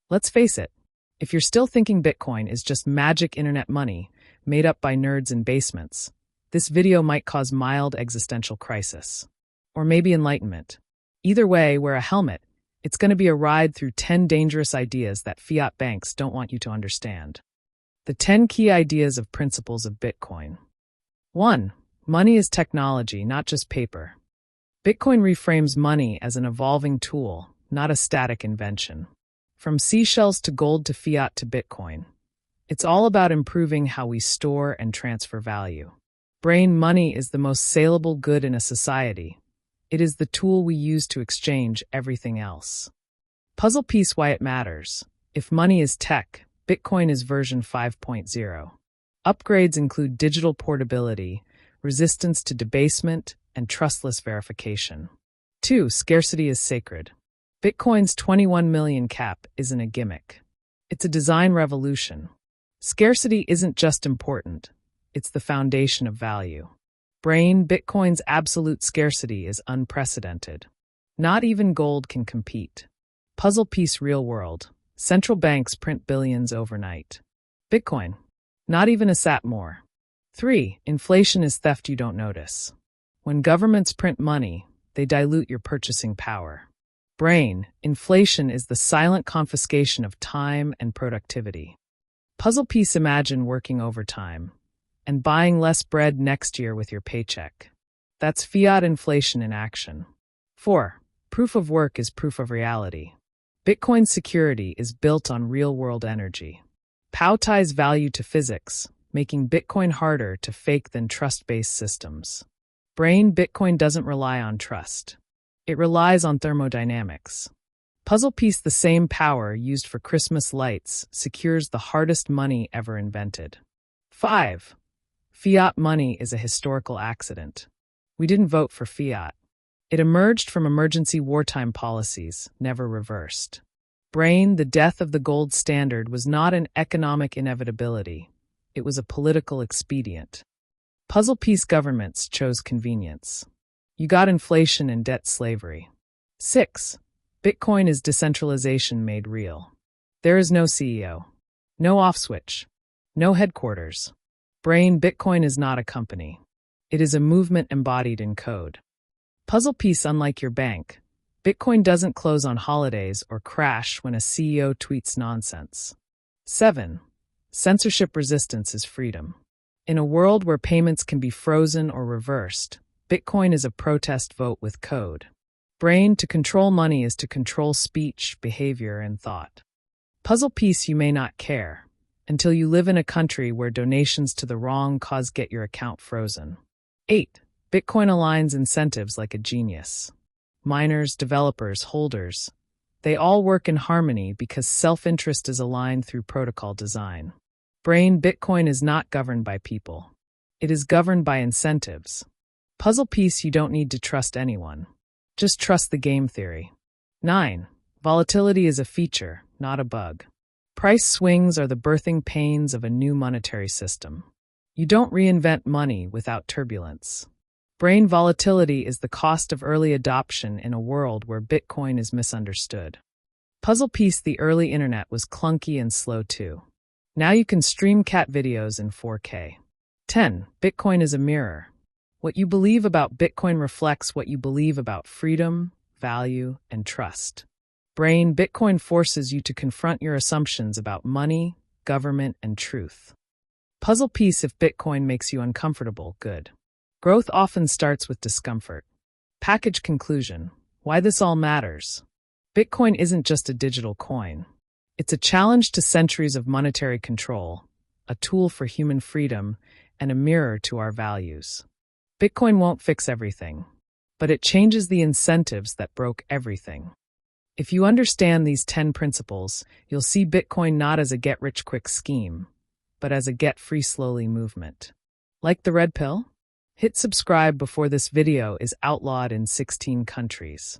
Let's face it, if you're still thinking Bitcoin is just magic internet money made up by nerds in basements, this video might cause mild existential crisis. Or maybe enlightenment. Either way, wear a helmet. It's going to be a ride through 10 dangerous ideas that fiat banks don't want you to understand. The 10 key ideas of principles of Bitcoin. 1. Money is technology, not just paper. Bitcoin reframes money as an evolving tool, not a static invention. From seashells to gold to fiat to Bitcoin. It's all about improving how we store and transfer value. Brain money is the most saleable good in a society. It is the tool we use to exchange everything else. Puzzle piece why it matters. If money is tech, Bitcoin is version 5.0. Upgrades include digital portability, resistance to debasement, and trustless verification. 2. Scarcity is sacred. Bitcoin's 21 million cap isn't a gimmick. It's a design revolution. Scarcity isn't just important, it's the foundation of value. Brain, Bitcoin's absolute scarcity is unprecedented. Not even gold can compete. Puzzle piece real world. Central banks print billions overnight. Bitcoin. Not even a sat more. 3. Inflation is theft you don't notice. When governments print money, they dilute your purchasing power. Brain, inflation is the silent confiscation of time and productivity. Puzzle piece imagine working overtime and buying less bread next year with your paycheck. That's fiat inflation in action. 4. Proof of work is proof of reality. Bitcoin's security is built on real-world energy. POW ties value to physics, making Bitcoin harder to fake than trust-based systems. Brain, Bitcoin doesn't rely on trust. It relies on thermodynamics. Puzzle piece the same power used for Christmas lights secures the hardest money ever invented. 5. Fiat money is a historical accident. We didn't vote for fiat. It emerged from emergency wartime policies, never reversed. Brain, the death of the gold standard was not an economic inevitability. It was a political expedient. Puzzle piece governments chose convenience. You got inflation and debt slavery. 6. Bitcoin is decentralization made real. There is no CEO. No off switch. No headquarters. Brain, Bitcoin is not a company. It is a movement embodied in code. Puzzle piece unlike your bank. Bitcoin doesn't close on holidays or crash when a CEO tweets nonsense. 7. Censorship resistance is freedom. In a world where payments can be frozen or reversed, Bitcoin is a protest vote with code. Brain, to control money is to control speech, behavior, and thought. Puzzle piece you may not care until you live in a country where donations to the wrong cause get your account frozen. 8. Bitcoin aligns incentives like a genius. Miners, developers, holders, they all work in harmony because self-interest is aligned through protocol design. Brain, Bitcoin is not governed by people. It is governed by incentives. Puzzle piece you don't need to trust anyone. Just trust the game theory. 9. Volatility is a feature, not a bug. Price swings are the birthing pains of a new monetary system. You don't reinvent money without turbulence. Brain, volatility is the cost of early adoption in a world where Bitcoin is misunderstood. Puzzle piece the early internet was clunky and slow too. Now you can stream cat videos in 4K. 10. Bitcoin is a mirror. What you believe about Bitcoin reflects what you believe about freedom, value, and trust. Brain, Bitcoin forces you to confront your assumptions about money, government, and truth. Puzzle piece if Bitcoin makes you uncomfortable, good. Growth often starts with discomfort. Package conclusion. Why this all matters. Bitcoin isn't just a digital coin. It's a challenge to centuries of monetary control, a tool for human freedom, and a mirror to our values. Bitcoin won't fix everything, but it changes the incentives that broke everything. If you understand these 10 principles, you'll see Bitcoin not as a get-rich-quick scheme, but as a get-free-slowly movement. Like the red pill? Hit subscribe before this video is outlawed in 16 countries.